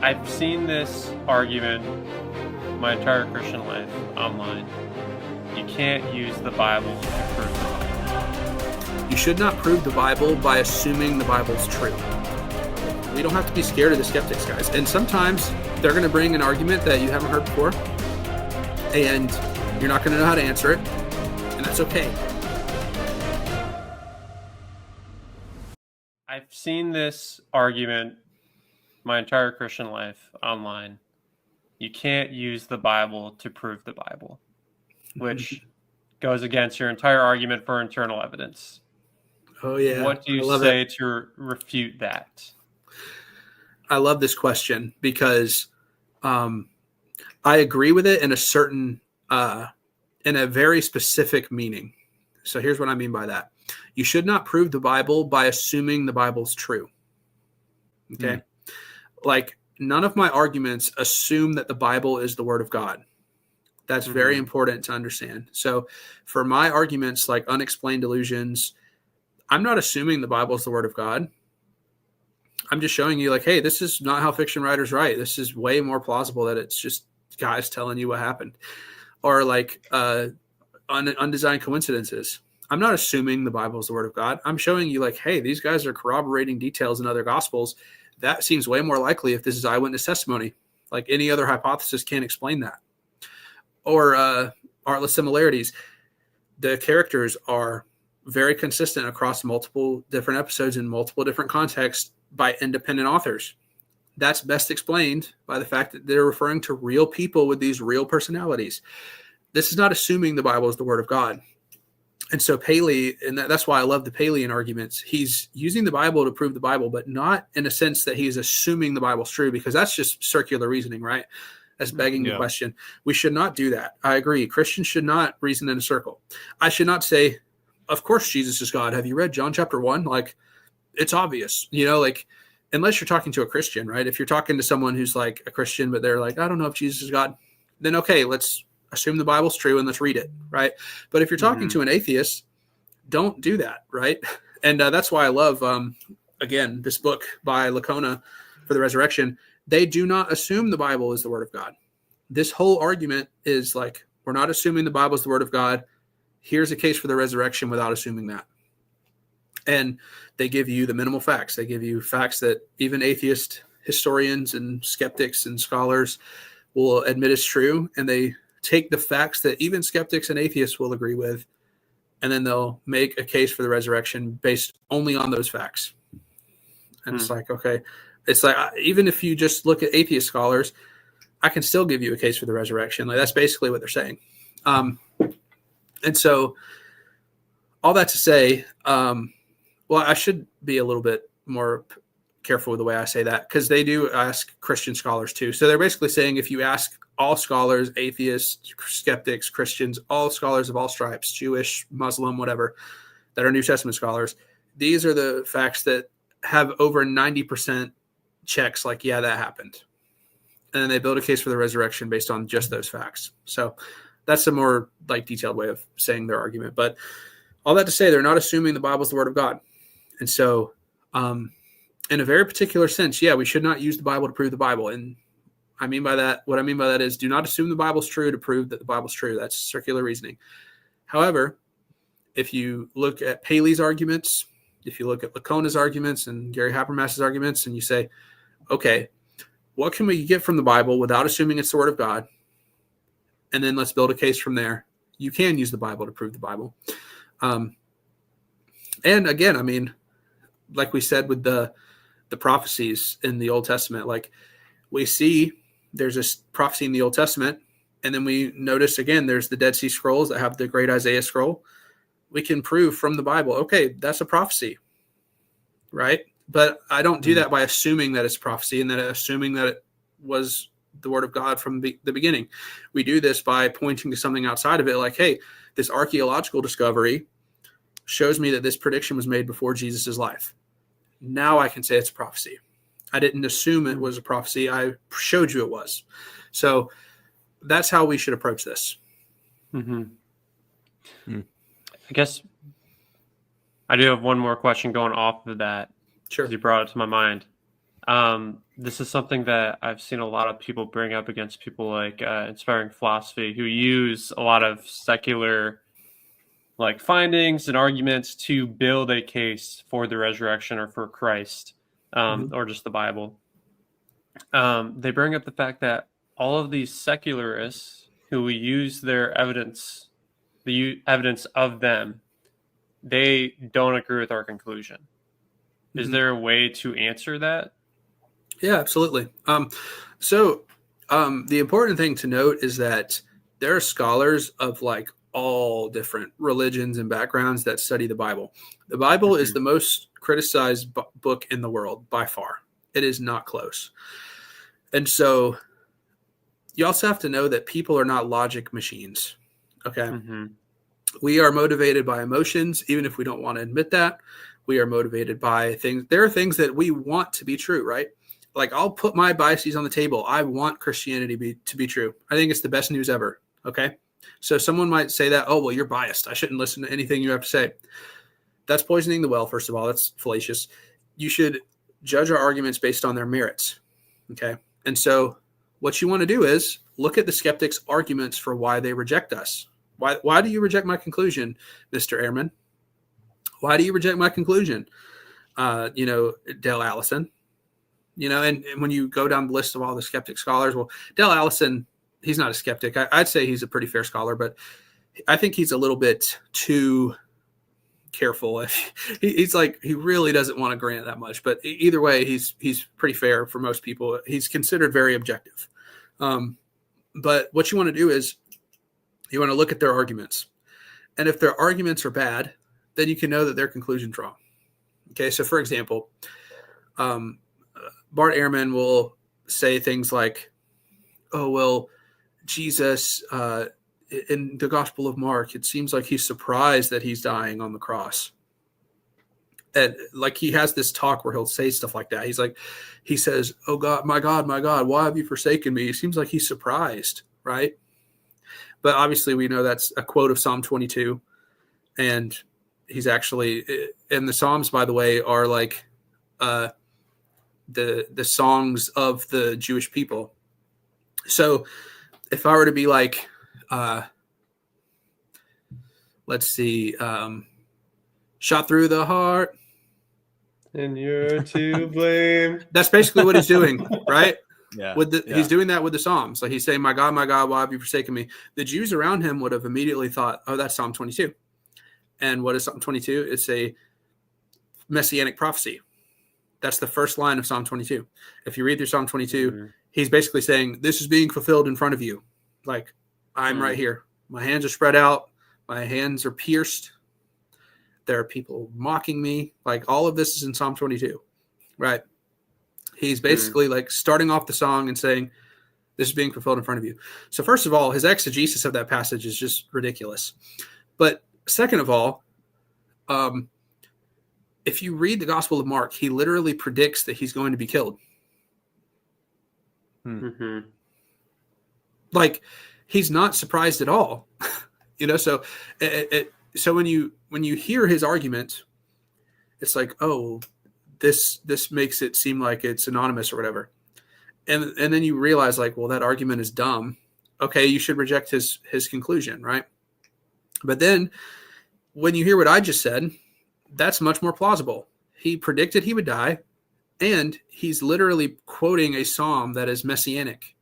I've seen this argument my entire Christian life online. You can't use the Bible to prove the Bible. You should not prove the Bible by assuming the Bible's true. We don't have to be scared of the skeptics, guys. And sometimes they're going to bring an argument that you haven't heard before, and you're not going to know how to answer it, and that's okay. I've seen this argument my entire Christian life online. You can't use the Bible to prove the Bible, which goes against your entire argument for internal evidence. Oh, yeah. What do you say to refute that? I love this question because I agree with it in a certain, in a very specific meaning. So here's what I mean by that. You should not prove the Bible by assuming the Bible's true. Okay. Like, none of my arguments assume that the Bible is the Word of God. That's very important to understand. So for my arguments, like unexplained delusions, I'm not assuming the Bible is the Word of God. I'm just showing you, like, hey, this is not how fiction writers write. This is way more plausible that it's just guys telling you what happened. Or like undesigned coincidences. I'm not assuming the Bible is the Word of God. I'm showing you, like, hey, these guys are corroborating details in other Gospels. That seems way more likely if this is eyewitness testimony. Like, any other hypothesis can't explain that. Or artless similarities. The characters are very consistent across multiple different episodes in multiple different contexts by independent authors. That's best explained by the fact that they're referring to real people with these real personalities. This is not assuming the Bible is the Word of God. And so Paley, and that's why I love the Palean arguments, he's using the Bible to prove the Bible, but not in a sense that he's assuming the Bible's true, because that's just circular reasoning, right? That's begging the question. We should not do that. I agree. Christians should not reason in a circle. I should not say, of course Jesus is God. Have you read John chapter 1? Like, it's obvious, like, unless you're talking to a Christian, right? If you're talking to someone who's like a Christian, but they're like, I don't know if Jesus is God, then okay, let's assume the Bible's true and let's read it, right? But if you're talking to an atheist, don't do that, right? And that's why I love, again, this book by Lacona for the Resurrection. They do not assume the Bible is the Word of God. This whole argument is like, we're not assuming the Bible is the Word of God. Here's a case for the resurrection without assuming that. And they give you the minimal facts. They give you facts that even atheist historians and skeptics and scholars will admit is true. And they take the facts that even skeptics and atheists will agree with, and then they'll make a case for the resurrection based only on those facts. And it's like, okay, it's like, even if you just look at atheist scholars, I can still give you a case for the resurrection. Like, that's basically what they're saying. And so all that to say, well, I should be a little bit more careful with the way I say that, because they do ask Christian scholars too. So they're basically saying, if you ask all scholars, atheists, skeptics, Christians, all scholars of all stripes, Jewish, Muslim, whatever, that are New Testament scholars, these are the facts that have over 90% checks, like, yeah, that happened. And then they build a case for the resurrection based on just those facts. So that's a more like detailed way of saying their argument. But all that to say, they're not assuming the Bible is the Word of God. And so in a very particular sense, yeah, we should not use the Bible to prove the Bible. And what I mean by that is, do not assume the Bible's true to prove that the Bible's true. That's circular reasoning. However, if you look at Paley's arguments, if you look at Lacona's arguments and Gary Habermas's arguments, and you say, okay, what can we get from the Bible without assuming it's the Word of God? And then let's build a case from there. You can use the Bible to prove the Bible. And again, I mean, like we said with the prophecies in the Old Testament, like, we see there's this prophecy in the Old Testament, and then we notice again there's the Dead Sea Scrolls that have the great Isaiah scroll. We can prove from the Bible, okay, that's a prophecy, right? But I don't do that by assuming that it's prophecy and then assuming that it was the Word of God from the beginning. We do this by pointing to something outside of it, like, hey, this archaeological discovery shows me that this prediction was made before Jesus' life. Now I can say it's a prophecy. I didn't assume it was a prophecy. I showed you it was. So that's how we should approach this. I guess I do have one more question going off of that. Sure. You brought it to my mind. This is something that I've seen a lot of people bring up against people like Inspiring Philosophy, who use a lot of secular like findings and arguments to build a case for the resurrection or for Christ, or just the Bible. They bring up the fact that all of these secularists who we use their evidence, evidence of them, they don't agree with our conclusion. Is there a way to answer that? Yeah, absolutely. So the important thing to note is that there are scholars of like all different religions and backgrounds that study the Bible. The Bible is the most criticized book in the world by far. It is not close. And so you also have to know that people are not logic machines. Okay. We are motivated by emotions, even if we don't want to admit that. We are motivated by things. There are things that we want to be true, right? Like I'll put my biases on the table. I want Christianity to be true. I think it's the best news ever. Okay. So someone might say that, oh, well, you're biased. I shouldn't listen to anything you have to say. That's poisoning the well, first of all. That's fallacious. You should judge our arguments based on their merits. Okay. And so what you want to do is look at the skeptics' arguments for why they reject us. Why do you reject my conclusion, Mr. Ehrman? Why do you reject my conclusion? Dale Allison. And when you go down the list of all the skeptic scholars, well, Dale Allison, he's not a skeptic. I'd say he's a pretty fair scholar, but I think he's a little bit too careful. He's like, he really doesn't want to grant that much, but either way, he's pretty fair for most people. He's considered very objective. But what you want to do is you want to look at their arguments. And if their arguments are bad, then you can know that their conclusion's wrong. Okay. So for example, Bart Ehrman will say things like, oh, well, Jesus, in the Gospel of Mark, it seems like he's surprised that he's dying on the cross. And like he has this talk where he'll say stuff like that. He says, oh God, my God, why have you forsaken me? It seems like he's surprised, right? But obviously we know that's a quote of Psalm 22. And he's actually, and the Psalms, by the way, are like the songs of the Jewish people. So if I were to be like, let's see, shot through the heart. And you're to blame. That's basically what he's doing, right? Yeah. He's doing that with the Psalms. Like he's saying, my God, why have you forsaken me? The Jews around him would have immediately thought, oh, that's Psalm 22. And what is Psalm 22? It's a messianic prophecy. That's the first line of Psalm 22. If you read through Psalm 22, he's basically saying, this is being fulfilled in front of you. Like, I'm right here. My hands are spread out. My hands are pierced. There are people mocking me. Like, all of this is in Psalm 22, right? He's basically like starting off the song and saying, this is being fulfilled in front of you. So first of all, his exegesis of that passage is just ridiculous. But second of all, if you read the Gospel of Mark, he literally predicts that he's going to be killed. Like, he's not surprised at all. So so when you hear his argument, it's like, oh, this makes it seem like it's anonymous or whatever. And then you realize, like, well, that argument is dumb. Okay, you should reject his conclusion, right? But then when you hear what I just said, that's much more plausible. He predicted he would die, and he's literally quoting a psalm that is messianic,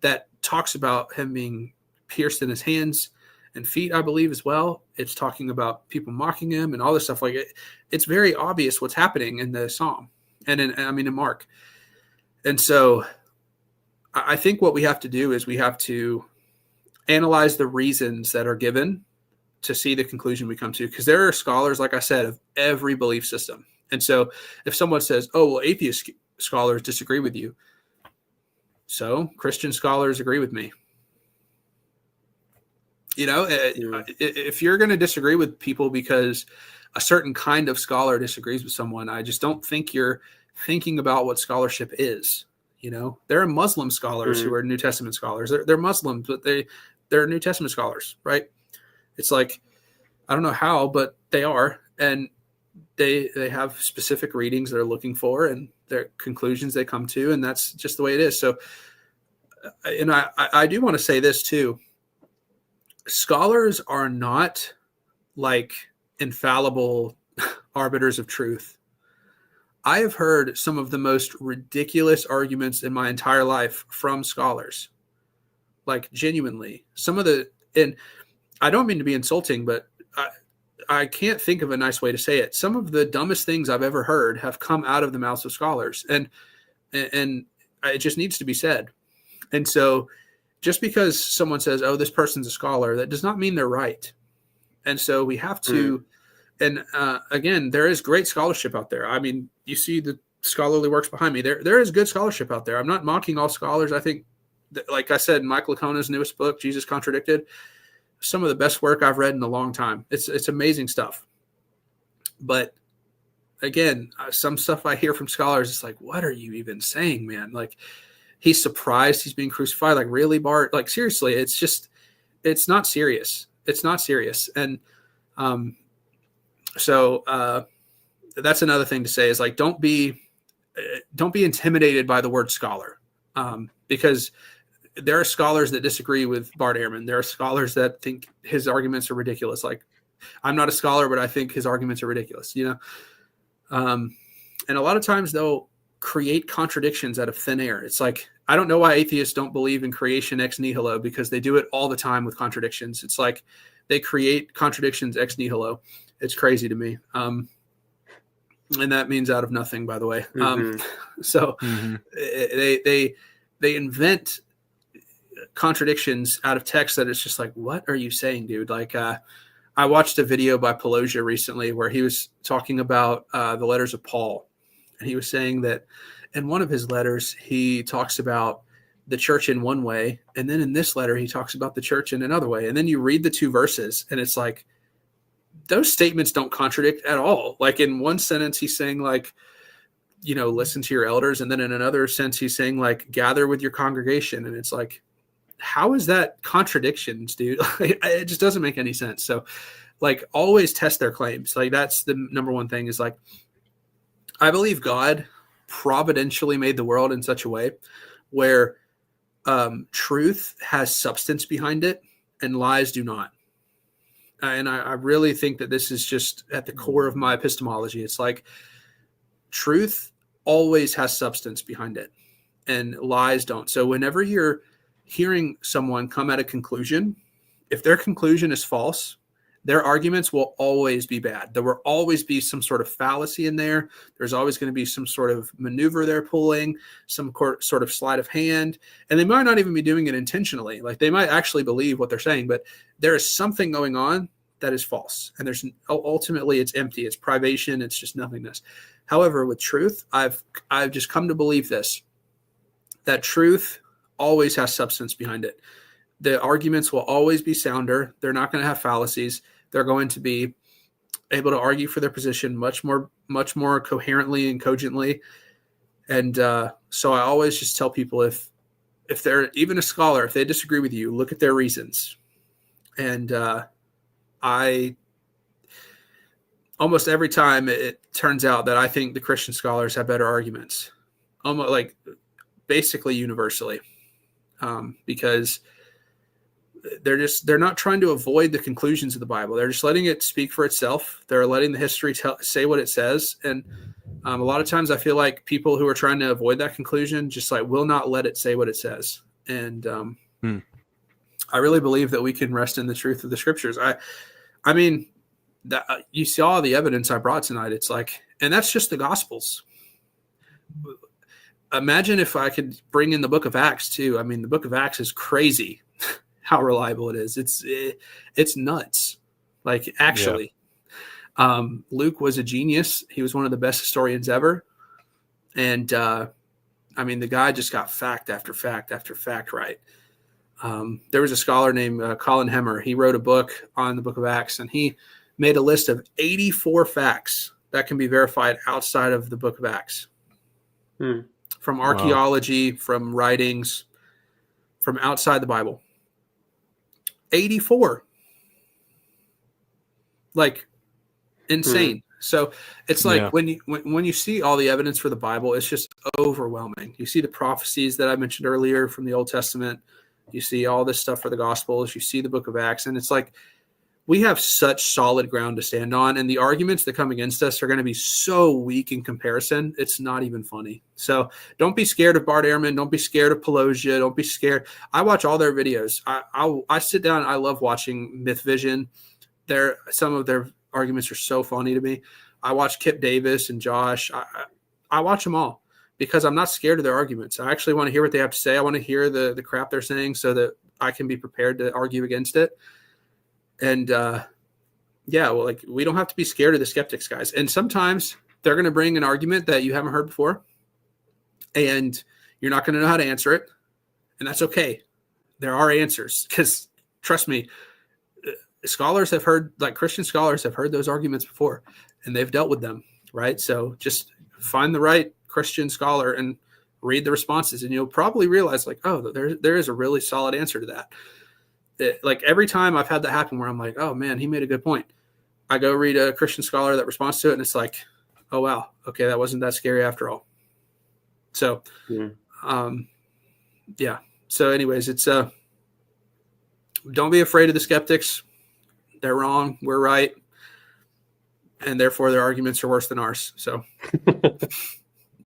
that talks about him being pierced in his hands and feet, I believe, as well. It's talking about people mocking him and all this stuff. Like it's very obvious what's happening in the psalm and in Mark. And so I think what we have to do is we have to analyze the reasons that are given to see the conclusion we come to, because there are scholars, like I said, of every belief system. And so if someone says, oh, well, atheist scholars disagree with you, so Christian scholars agree with me. If you're going to disagree with people because a certain kind of scholar disagrees with someone, I just don't think you're thinking about what scholarship is. There are Muslim scholars who are New Testament scholars. They're Muslims, but they're New Testament scholars, right? It's like, I don't know how, but they are. And they have specific readings they're looking for and their conclusions they come to, and that's just the way it is. So, and I do want to say this too. Scholars are not like infallible arbiters of truth. I have heard some of the most ridiculous arguments in my entire life from scholars. Like, genuinely. And I don't mean to be insulting, but I can't think of a nice way to say it. Some of the dumbest things I've ever heard have come out of the mouths of scholars, and it just needs to be said. And so just because someone says, oh, this person's a scholar, that does not mean they're right. And so we have to, and again, there is great scholarship out there. I mean, you see the scholarly works behind me. There is good scholarship out there. I'm not mocking all scholars. I think, like I said, Michael Lacona's newest book, Jesus Contradicted, some of the best work I've read in a long time. It's amazing stuff. But again, some stuff I hear from scholars, it's like, what are you even saying, man? Like, he's surprised he's being crucified. Like, really, Bart? Like, seriously, it's not serious. It's not serious. And so that's another thing to say is, like, don't be intimidated by the word scholar, because there are scholars that disagree with Bart Ehrman. There are scholars that think his arguments are ridiculous. Like, I'm not a scholar, but I think his arguments are ridiculous, you know? And a lot of times they'll create contradictions out of thin air. It's like, I don't know why atheists don't believe in creation ex nihilo, because they do it all the time with contradictions. It's like they create contradictions ex nihilo. It's crazy to me. And that means out of nothing, by the way. So they invent contradictions out of text that it's just like, what are you saying, dude? Like, I watched a video by Apologetics recently where he was talking about the letters of Paul. And he was saying that in one of his letters, he talks about the church in one way. And then in this letter, he talks about the church in another way. And then you read the two verses and it's like, those statements don't contradict at all. Like, in one sentence, he's saying, like, you know, listen to your elders. And then in another sense, he's saying, like, gather with your congregation. And it's like, how is that contradictions, dude? It just doesn't make any sense. So, like, always test their claims. Like, that's the number one thing is, like, I believe God providentially made the world in such a way where truth has substance behind it and lies do not. And I really think that this is just at the core of my epistemology. It's like, truth always has substance behind it and lies don't. So whenever you're hearing someone come at a conclusion, if their conclusion is false, their arguments will always be bad. There will always be some sort of fallacy in there. There's always going to be some sort of maneuver they're pulling, some sort of sleight of hand. And they might not even be doing it intentionally. Like, they might actually believe what they're saying, but there is something going on that is false. And there's ultimately, it's empty. It's privation. It's just nothingness. However, with truth, I've just come to believe this, that truth always has substance behind it. The arguments will always be sounder. They're not going to have fallacies. They're going to be able to argue for their position much more coherently and cogently. And so I always just tell people, if they're even a scholar, if they disagree with you, look at their reasons. And I almost every time it turns out that I think the Christian scholars have better arguments, almost like basically universally, because they're not trying to avoid the conclusions of the Bible. They're just letting it speak for itself. They're letting the history say what it says. And a lot of times I feel like people who are trying to avoid that conclusion just like will not let it say what it says. And I really believe that we can rest in the truth of the scriptures. I mean, that you saw the evidence I brought tonight. It's like, and that's just the Gospels. Imagine if I could bring in the book of Acts too. I mean, the book of Acts is crazy how reliable it is. It's nuts. Like, actually, Luke was a genius. He was one of the best historians ever. And I mean, the guy just got fact after fact after fact right. There was a scholar named Colin Hemmer. He wrote a book on the book of Acts, and he made a list of 84 facts that can be verified outside of the book of Acts. From archaeology, from writings, from outside the Bible. 84. Like, insane. So it's like when you see all the evidence for the Bible, it's just overwhelming. You see the prophecies that I mentioned earlier from the Old Testament. You see all this stuff for the Gospels. You see the book of Acts. And it's like we have such solid ground to stand on. And the arguments that come against us are going to be so weak in comparison. It's not even funny. So don't be scared of Bart Ehrman. Don't be scared of Pelosia. Don't be scared. I watch all their videos. I sit down. I love watching Myth Vision. Some of their arguments are so funny to me. I watch Kip Davis and Josh. I watch them all because I'm not scared of their arguments. I actually want to hear what they have to say. I want to hear the crap they're saying so that I can be prepared to argue against it. And we don't have to be scared of the skeptics, guys. And sometimes they're going to bring an argument that you haven't heard before, and you're not going to know how to answer it. And that's okay. There are answers because trust me, Christian scholars have heard those arguments before and they've dealt with them, right? So just find the right Christian scholar and read the responses and you'll probably realize there is a really solid answer to that. Like every time I've had that happen where I'm like, oh man, he made a good point. I go read a Christian scholar that responds to it and it's like, oh wow, okay, that wasn't that scary after all. So, So anyways, it's don't be afraid of the skeptics. They're wrong. We're right. And therefore their arguments are worse than ours. So